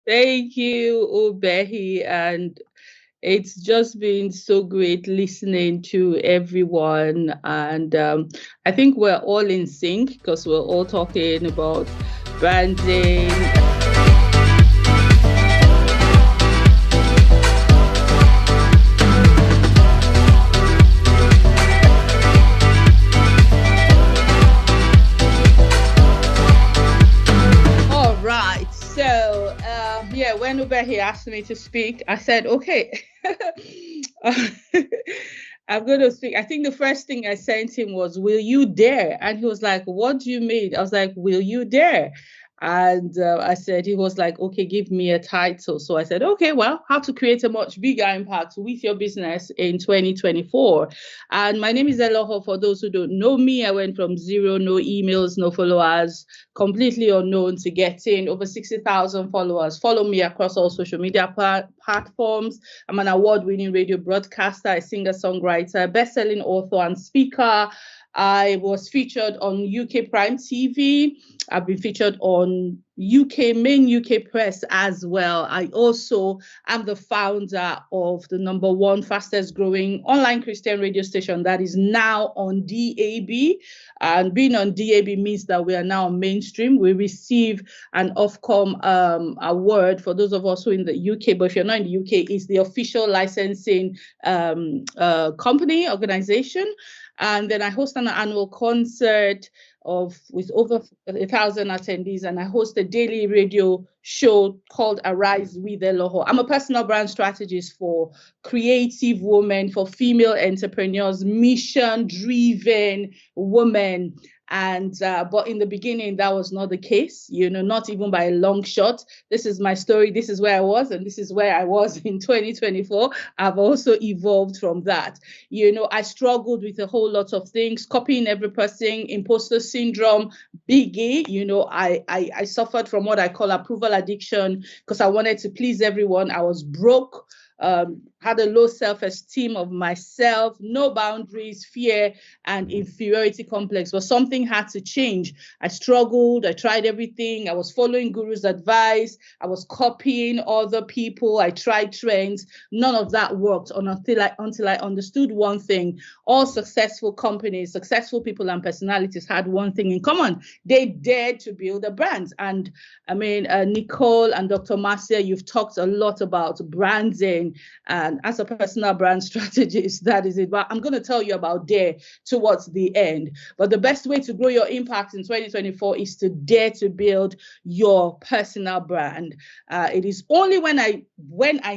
Thank you, Obehi. And it's just been so great listening to everyone. And I think we're all in sync because we're all talking about branding. All right. So, yeah, when Ubehi asked me to speak, I said, okay. I'm going to speak. I think the first thing I sent him was, will you dare? And he was like, what do you mean? I was like, will you dare? And I said, he was like, okay, give me a title. So I said, okay, well, how to create a much bigger impact with your business in 2024. And my name is Eloho. For those who don't know me, I went from zero, no emails, no followers, completely unknown to getting over 60,000 followers. Follow me across all social media platforms. I'm an award-winning radio broadcaster, a singer-songwriter, best-selling author and speaker. I was featured on UK Prime TV. I've been featured on main UK press as well. I also am the founder of the #1 fastest growing online Christian radio station that is now on DAB. And being on DAB means that we are now mainstream. We receive an Ofcom award for those of us who are in the UK, but if you're not in the UK, it's the official licensing organization. And then I host an annual concert with over 1,000 attendees, and I host a daily radio show called Arise with Eloho. I'm a personal brand strategist for creative women, for female entrepreneurs, mission-driven women. And but in the beginning, that was not the case, not even by a long shot. This is my story. This is where I was, and this is where I was in 2024. I've also evolved from that. I struggled with a whole lot of things, copying every person, imposter syndrome, biggie. I suffered from what I call approval addiction because I wanted to please everyone. I was broke. Had a low self-esteem of myself, no boundaries, fear, and inferiority complex. But something had to change. I struggled. I tried everything. I was following guru's advice. I was copying other people. I tried trends. None of that worked until I understood one thing. All successful companies, successful people and personalities had one thing in common. They dared to build a brand. And I mean, Nicole and Dr. Marcia, you've talked a lot about branding. And as a personal brand strategist, that is it. But I'm going to tell you about dare towards the end. But the best way to grow your impact in 2024 is to dare to build your personal brand. It is only when I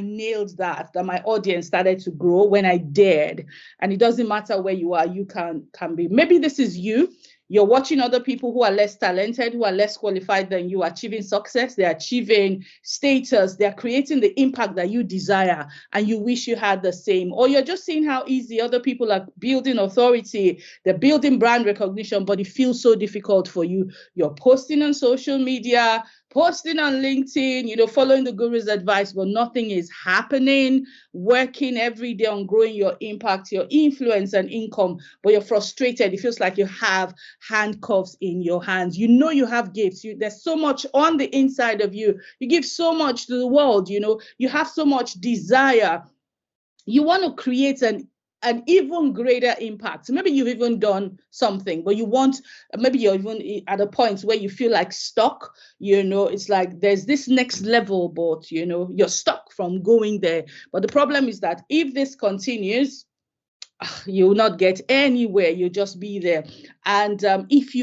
nailed that my audience started to grow, when I dared. And it doesn't matter where you are, you can be. Maybe this is you. You're watching other people who are less talented, who are less qualified than you, achieving success, they're achieving status, they're creating the impact that you desire, and you wish you had the same. Or you're just seeing how easy other people are building authority, they're building brand recognition, but it feels so difficult for you. You're posting on social media, posting on LinkedIn, following the guru's advice, but nothing is happening, working every day on growing your impact, your influence and income, but you're frustrated. It feels like you have handcuffs in your hands. You have gifts. There's so much on the inside of you. You give so much to the world, you have so much desire. You want to create an even greater impact. Maybe you've even done something, but maybe you're even at a point where you feel like stuck. It's like there's this next level, but you're stuck from going there. But the problem is that if this continues, you will not get anywhere. You'll just be there. And if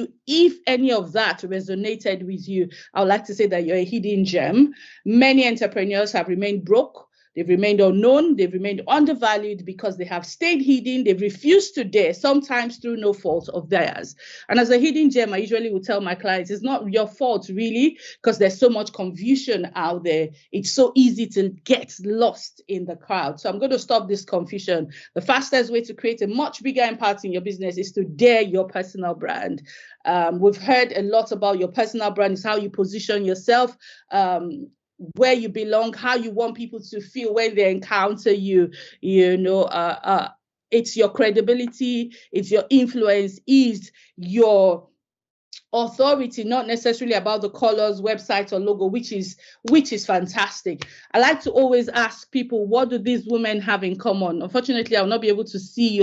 any of that resonated with you, I would like to say that you're a hidden gem. Many entrepreneurs have remained broke. They've remained unknown. They've remained undervalued because they have stayed hidden. They've refused to dare, sometimes through no fault of theirs. And as a hidden gem, I usually will tell my clients, it's not your fault, really, because there's so much confusion out there. It's so easy to get lost in the crowd. So I'm going to stop this confusion. The fastest way to create a much bigger impact in your business is to dare your personal brand. We've heard a lot about your personal brand is how you position yourself, where you belong, how you want people to feel when they encounter you. It's your credibility, it's your influence, is your authority, not necessarily about the colors, website, or logo, which is fantastic. I like to always ask people, what do these women have in common? Unfortunately, I'll not be able to see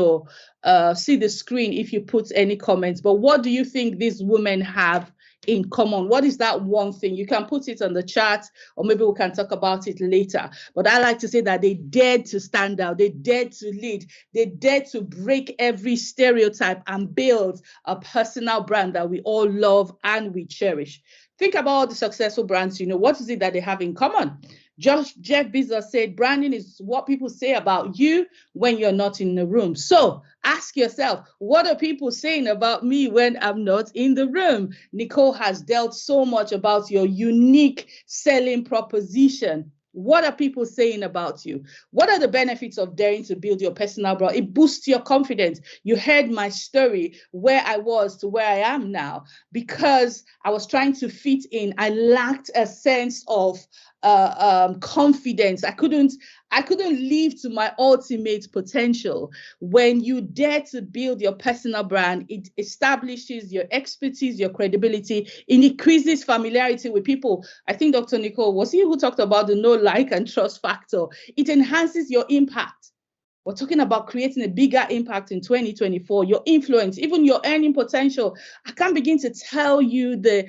see the screen if you put any comments, but what do you think these women have in common? What is that one thing? You can put it on the chat, or maybe we can talk about it later. But I like to say that they dared to stand out, they dared to lead, they dared to break every stereotype and build a personal brand that we all love and we cherish. Think about all the successful brands, what is it that they have in common? Jeff Bezos said, branding is what people say about you when you're not in the room. So ask yourself, what are people saying about me when I'm not in the room? Nicole has dealt so much about your unique selling proposition. What are people saying about you? What are the benefits of daring to build your personal brand? It boosts your confidence. You heard my story, where I was to where I am now, because I was trying to fit in. I lacked a sense of confidence. I couldn't live to my ultimate potential. When you dare to build your personal brand, it establishes your expertise, your credibility. It increases familiarity with people. I think Dr. Nicole, was he who talked about the know, like, and trust factor? It enhances your impact. We're talking about creating a bigger impact in 2024, your influence, even your earning potential. I can't begin to tell you the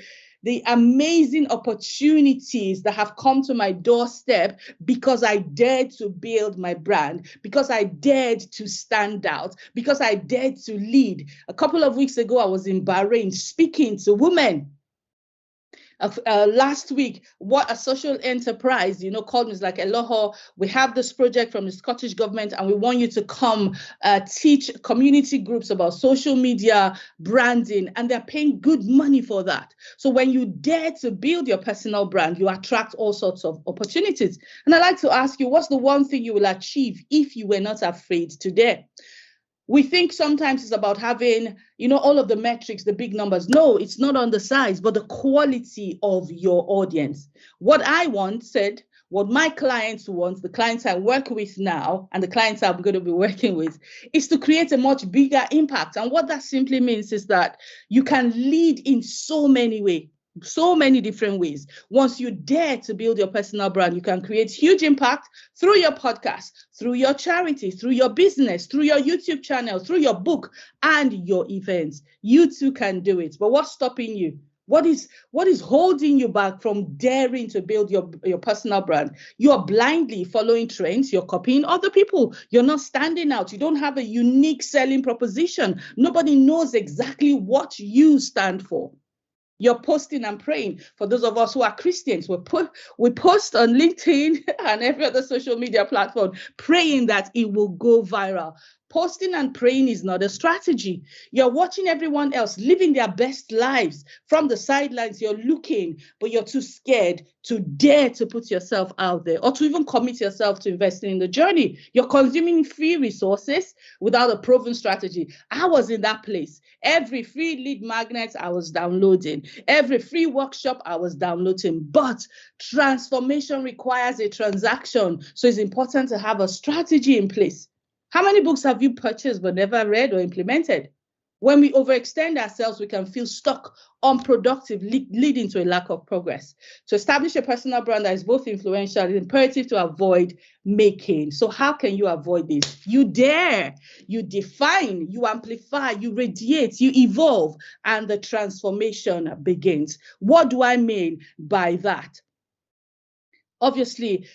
amazing opportunities that have come to my doorstep because I dared to build my brand, because I dared to stand out, because I dared to lead. A couple of weeks ago, I was in Bahrain speaking to women. Last week, what a social enterprise, called me. It's like, Eloho, we have this project from the Scottish government, and we want you to come teach community groups about social media branding, and they're paying good money for that. So when you dare to build your personal brand, you attract all sorts of opportunities. And I'd like to ask you, what's the one thing you will achieve if you were not afraid to dare? We think sometimes it's about having, all of the metrics, the big numbers. No, it's not on the size, but the quality of your audience. What I wanted, what my clients want, the clients I work with now, and the clients I'm going to be working with, is to create a much bigger impact. And what that simply means is that you can lead in so many ways. So many different ways. Once you dare to build your personal brand, you can create huge impact through your podcast, through your charity, through your business, through your YouTube channel, through your book and your events. You too can do it. But what's stopping you? What is holding you back from daring to build your personal brand? You are blindly following trends. You're copying other people. You're not standing out. You don't have a unique selling proposition. Nobody knows exactly what you stand for. You're posting and praying. For those of us who are Christians, we post on LinkedIn and every other social media platform, praying that it will go viral. Posting and praying is not a strategy. You're watching everyone else living their best lives. From the sidelines, you're looking, but you're too scared to dare to put yourself out there or to even commit yourself to investing in the journey. You're consuming free resources without a proven strategy. I was in that place. Every free lead magnet I was downloading, every free workshop I was downloading, but transformation requires a transaction. So it's important to have a strategy in place. How many books have you purchased but never read or implemented? When we overextend ourselves, we can feel stuck, unproductive, leading to a lack of progress. To establish a personal brand that is both influential, it's imperative to avoid making. So how can you avoid this? You dare, you define, you amplify, you radiate, you evolve, and the transformation begins. What do I mean by that? Obviously,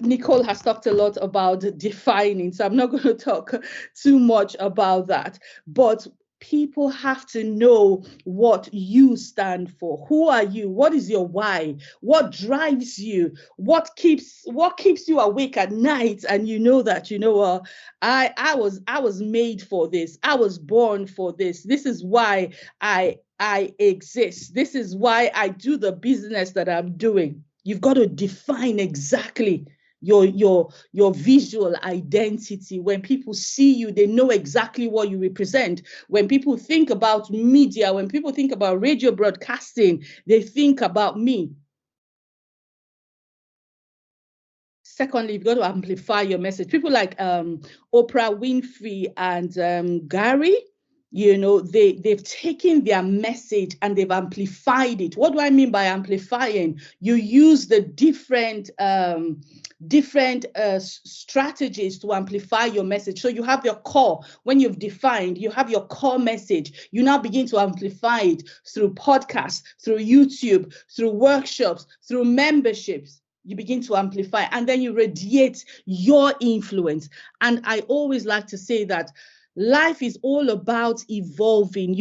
Nicole has talked a lot about defining, so I'm not going to talk too much about that. But people have to know what you stand for. Who are you? What is your why? What drives you? What keeps you awake at night? And you know that, I was made for this. I was born for this. This is why I exist. This is why I do the business that I'm doing. You've got to define exactly your visual identity. When people see you, they know exactly what you represent. When people think about media, when people think about radio broadcasting, they think about me. Secondly, you've got to amplify your message. People like Oprah Winfrey and Gary, they've taken their message and they've amplified it. What do I mean by amplifying? You use the different strategies to amplify your message. So you have your core. When you've defined, you have your core message. You now begin to amplify it through podcasts, through YouTube, through workshops, through memberships. You begin to amplify, and then you radiate your influence. And I always like to say that life is all about evolving.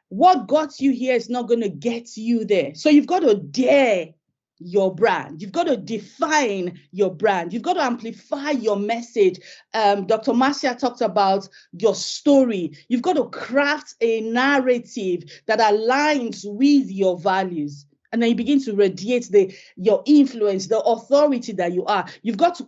What got you here is not going to get you there. So you've got to dare your brand. You've got to define your brand. You've got to amplify your message. Dr. Marcia talked about your story. You've got to craft a narrative that aligns with your values. And then you begin to radiate your influence, the authority that you are. You've got to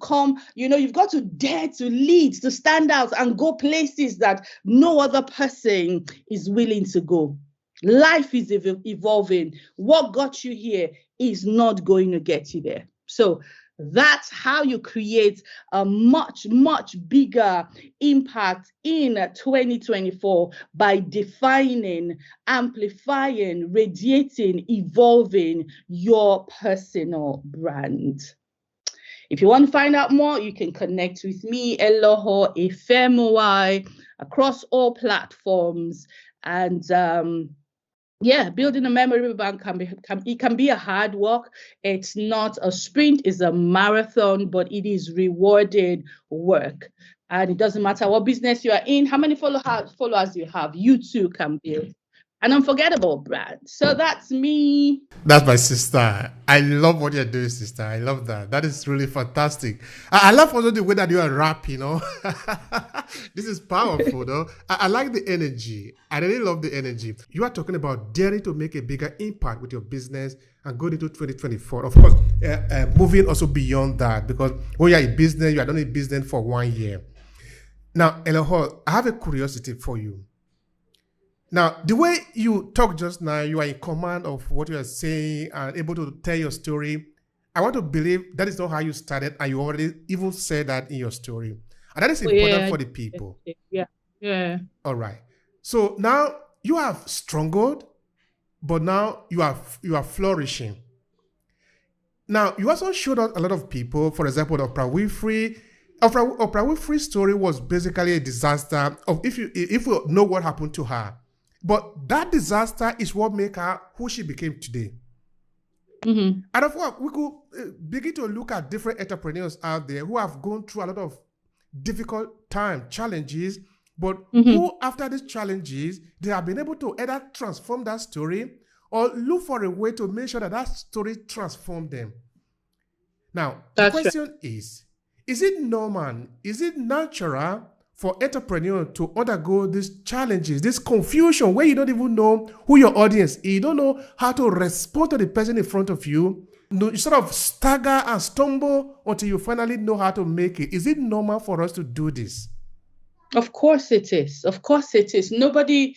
you've got to dare to lead, to stand out and go places that no other person is willing to go. Life is evolving. What got you here is not going to get you there. So that's how you create a much, much bigger impact in 2024 by defining, amplifying, radiating, evolving your personal brand. If you want to find out more, you can connect with me, Eloho, Efemuai, across all platforms. And building a memory bank can be a hard work. It's not a sprint, it's a marathon, but it is rewarding work. And it doesn't matter what business you are in, how many followers you have, you too can build an unforgettable brand. So that's me. That's my sister. I love what you're doing, sister. I love that. That is really fantastic. I love also the way that you are rap, This is powerful, though. I like the energy. I really love the energy. You are talking about daring to make a bigger impact with your business and going into 2024. Of course, moving also beyond that, because when you're in business, you are done in business for 1 year. Now, Eloho, I have a curiosity for you. Now, the way you talk just now, you are in command of what you are saying and able to tell your story. I want to believe that is not how you started, and you already even said that in your story. And that is important for the people. Yeah. All right. So now you have struggled, but now you are flourishing. Now, you also showed us a lot of people, for example, Oprah Winfrey. Oprah Winfrey's story was basically a disaster of if you know what happened to her. But that disaster is what made her who she became today. Mm-hmm. And of course, we could begin to look at different entrepreneurs out there who have gone through a lot of difficult challenges, but who after these challenges, they have been able to either transform that story or look for a way to make sure that that story transformed them. Now, the question is it normal, is it natural for entrepreneurs to undergo these challenges, this confusion where you don't even know who your audience is, you don't know how to respond to the person in front of you, you sort of stagger and stumble until you finally know how to make it? Is it normal for us to do this? Of course it is. Of course it is. Nobody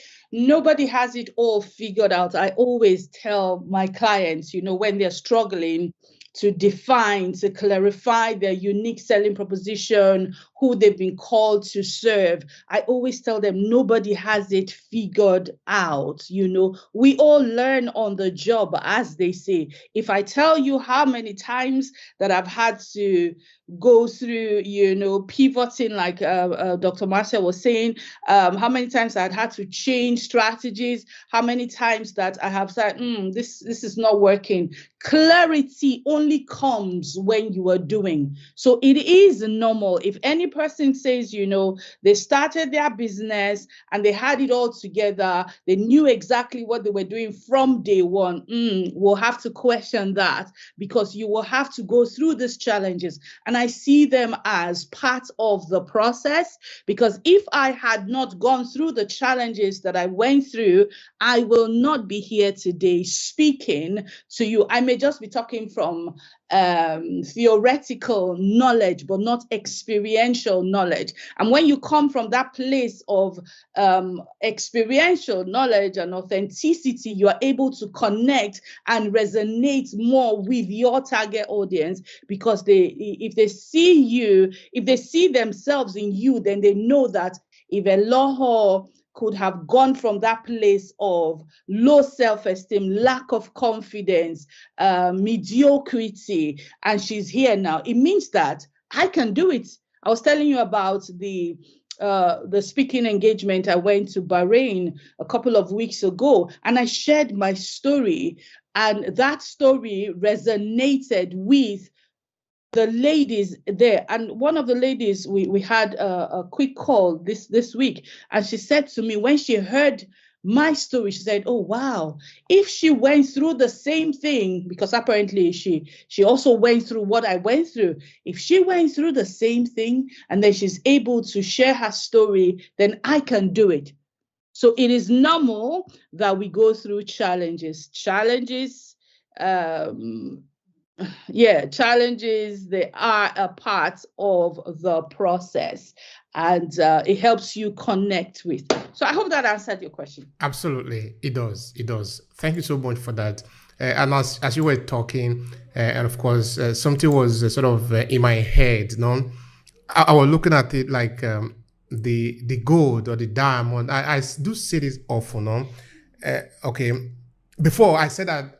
has it all figured out. I always tell my clients, when they're struggling to define, to clarify their unique selling proposition, who they've been called to serve, I always tell them nobody has it figured out. We all learn on the job, as they say. If I tell you how many times that I've had to go through, pivoting, like Dr. Marcia was saying, how many times I'd had to change strategies, how many times that I have said, this is not working. Clarity only comes when you are doing. So it is normal. If any person says, they started their business and they had it all together, they knew exactly what they were doing from day one, we'll have to question that, because you will have to go through these challenges. And I see them as part of the process, because if I had not gone through the challenges that I went through, I will not be here today speaking to you. I may just be talking from theoretical knowledge, but not experiential knowledge. And when you come from that place of experiential knowledge and authenticity, you are able to connect and resonate more with your target audience, because if they see themselves in you, then they know that if Eloho could have gone from that place of low self-esteem, lack of confidence, mediocrity, and she's here now. It means that I can do it. I was telling you about the speaking engagement I went to Bahrain a couple of weeks ago, and I shared my story, and that story resonated with the ladies there. And one of the ladies, we had a quick call this week, and she said to me, when she heard my story, she said, oh wow, if she went through the same thing, because apparently she also went through what I went through, if she went through the same thing and then she's able to share her story, then I can do it. So it is normal that we go through challenges. Challenges, they are a part of the process, and it helps you connect with. So I hope that answered your question. Absolutely, it does. It does. Thank you so much for that. And as you were talking, and of course, something was sort of in my head. I was looking at it like the gold or the diamond. I do see this often. Okay, before I said that.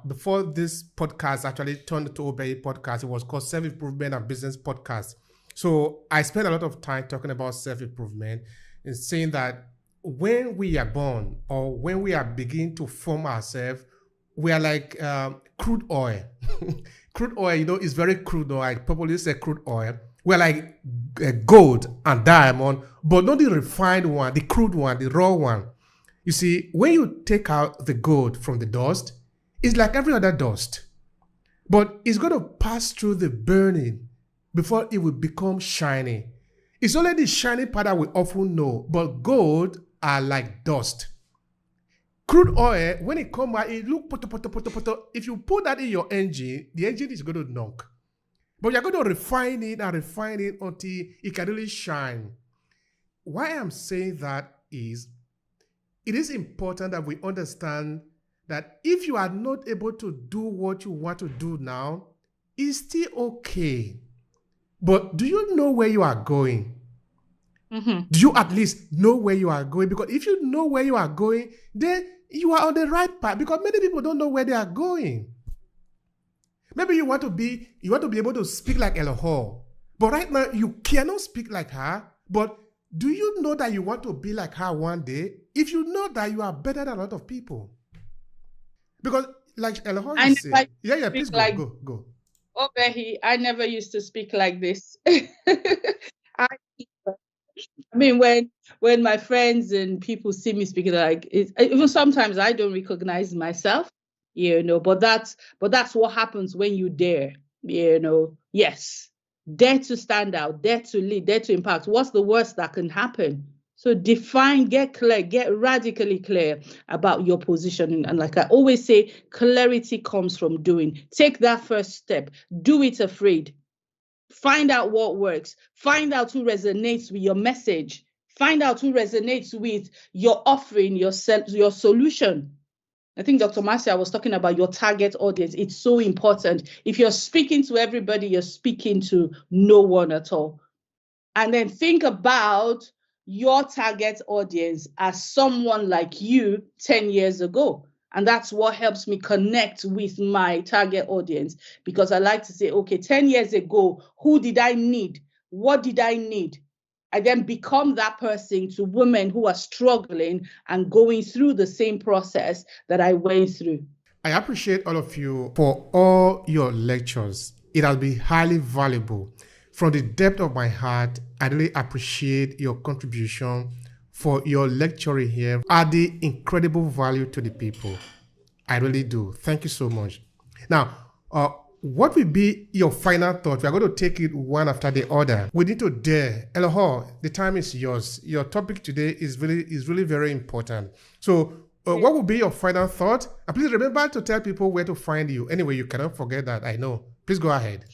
Before this podcast actually turned to Obey Podcast, it was called Self-Improvement and Business Podcast. So I spent a lot of time talking about self-improvement and saying that when we are born or when we are beginning to form ourselves, we are like crude oil. Crude oil, is very crude oil. I probably say crude oil. We're like gold and diamond, but not the refined one, the crude one, the raw one. You see, when you take out the gold from the dust, it's like every other dust, but it's going to pass through the burning before it will become shiny. It's only the shiny part that we often know, but gold are like dust. Crude oil, when it comes out, it look poto. If you put that in your engine, the engine is going to knock. But you're going to refine it until it can really shine. Why I'm saying that is, it is important that we understand that if you are not able to do what you want to do now, it's still okay. But do you know where you are going? Mm-hmm. Do you at least know where you are going? Because if you know where you are going, then you are on the right path. Because many people don't know where they are going. Maybe you want to be able to speak like Eloho, but right now you cannot speak like her. But do you know that you want to be like her one day? If you know that you are better than a lot of people. Because, like Eloho is saying, please go. Oh, Behi, I never used to speak like this. I mean, when my friends and people see me speaking like it, even sometimes I don't recognize myself, But that's what happens when you dare, Yes, dare to stand out, dare to lead, dare to impact. What's the worst that can happen? So define, get clear, get radically clear about your position. And like I always say, clarity comes from doing. Take that first step. Do it afraid. Find out what works. Find out who resonates with your message. Find out who resonates with your offering, your solution. I think Dr. Marcia was talking about your target audience. It's so important. If you're speaking to everybody, you're speaking to no one at all. And then think about your target audience as someone like you 10 years ago. And that's what helps me connect with my target audience, because I like to say, okay, 10 years ago, who did I need? What did I need? I then become that person to women who are struggling and going through the same process that I went through. I appreciate all of you for all your lectures. It has been highly valuable. From the depth of my heart, I really appreciate your contribution for your lecturing here, adding incredible value to the people. I really do. Thank you so much. Now, what will be your final thought? We are going to take it one after the other. We need to dare. Eloho, the time is yours. Your topic today is really very important. So what will be your final thought? And please remember to tell people where to find you. Anyway, you cannot forget that. I know. Please go ahead.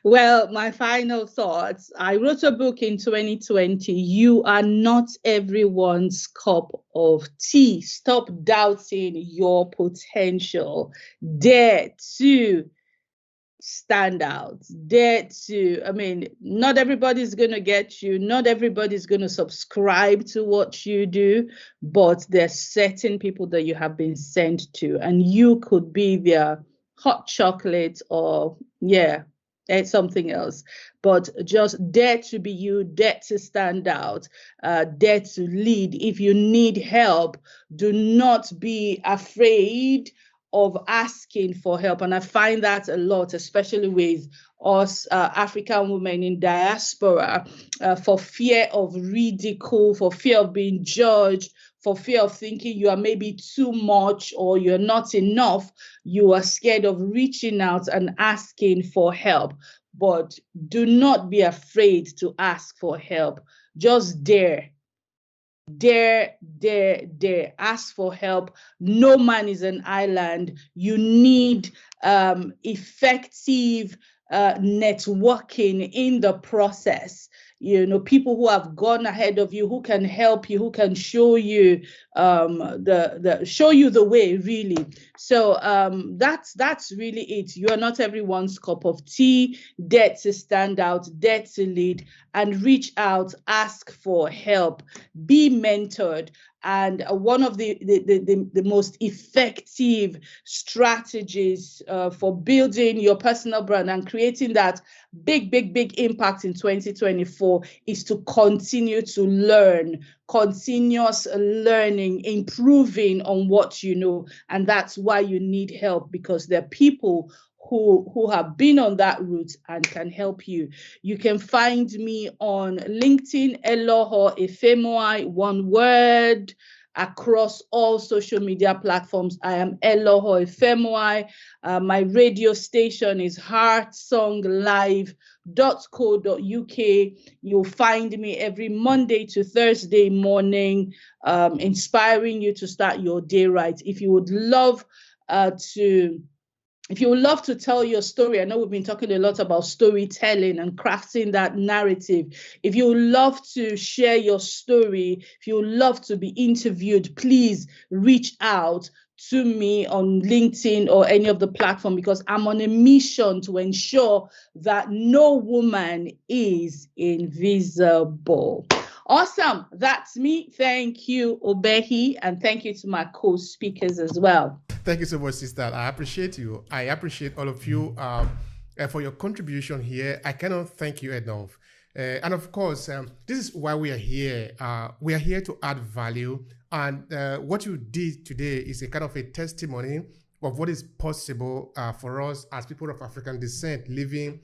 Well, my final thoughts. I wrote a book in 2020. You are not everyone's cup of tea. Stop doubting your potential. Dare to stand out, dare to, I mean, not everybody's going to get you, not everybody's going to subscribe to what you do, but there's certain people that you have been sent to, and you could be their hot chocolate or, yeah, it's something else. But just dare to be you, dare to stand out, dare to lead. If you need help, do not be afraid of asking for help. And I find that a lot, especially with us African women in diaspora, for fear of ridicule, for fear of being judged, for fear of thinking you are maybe too much or you're not enough. You are scared of reaching out and asking for help. But do not be afraid to ask for help. Just dare. Dare. Ask for help. No man is an island. You need effective networking in the process. You know, people who have gone ahead of you, who can help you, who can show you show you the way, really. So that's really it. You are not everyone's cup of tea. Dare to stand out, dare to lead, and reach out, ask for help, be mentored. And one of the most effective strategies for building your personal brand and creating that big impact in 2024 is to continue to learn, continuous learning, improving on what you know. And that's why you need help, because there are people who have been on that route and can help you. You can find me on LinkedIn, Eloho Efemuai, one word, across all social media platforms. I am Eloho Efemuai. My radio station is heartsonglive.co.uk. You'll find me every Monday to Thursday morning, inspiring you to start your day right. If you would love to tell your story, I know we've been talking a lot about storytelling and crafting that narrative. If you would love to share your story, if you would love to be interviewed, please reach out to me on LinkedIn or any of the platform, because I'm on a mission to ensure that no woman is invisible. Awesome. That's me. Thank you, Obehi, and thank you to my co-speakers as well. Thank you so much, sister. I appreciate you. I appreciate all of you for your contribution here. I cannot thank you enough. And of course, this is why we are here. We are here to add value. And what you did today is a kind of a testimony of what is possible for us as people of African descent living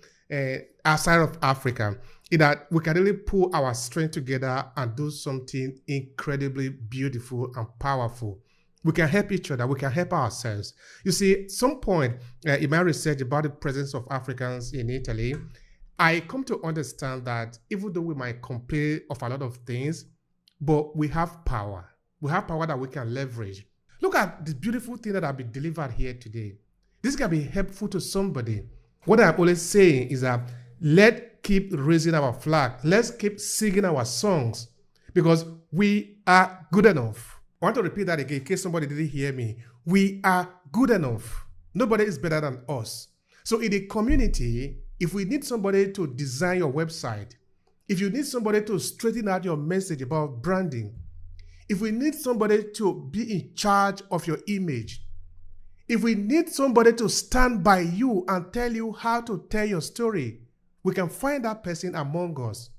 outside of Africa, in that we can really pull our strength together and do something incredibly beautiful and powerful. We can help each other. We can help ourselves. You see, at some point in my research about the presence of Africans in Italy, I come to understand that even though we might complain of a lot of things, but we have power. We have power that we can leverage. Look at the beautiful thing that have been delivered here today. This can be helpful to somebody. What I'm always saying is that let's keep raising our flag. Let's keep singing our songs, because we are good enough. I want to repeat that again in case somebody didn't hear me. We are good enough. Nobody is better than us. So in the community, if we need somebody to design your website, if you need somebody to straighten out your message about branding, if we need somebody to be in charge of your image, if we need somebody to stand by you and tell you how to tell your story, we can find that person among us.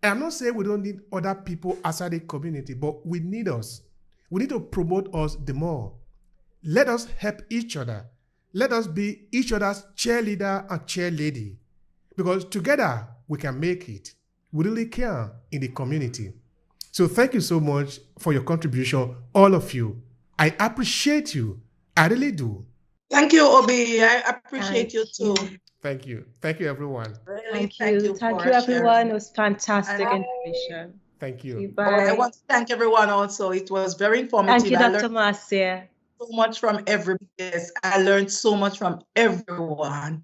And I'm not saying we don't need other people outside the community, but we need us. We need to promote us the more. Let us help each other. Let us be each other's cheerleader and cheerlady, because together we can make it. We really can in the community. So thank you so much for your contribution, all of you. I appreciate you. I really do. Thank you, Obi. I appreciate you too. Thank you. Thank you, everyone. Really, Thank you, everyone. It was fantastic information. Thank you. I want to thank everyone also. It was very informative. Thank you, Dr. Marcia. So much from everybody. Yes, I learned so much from everyone.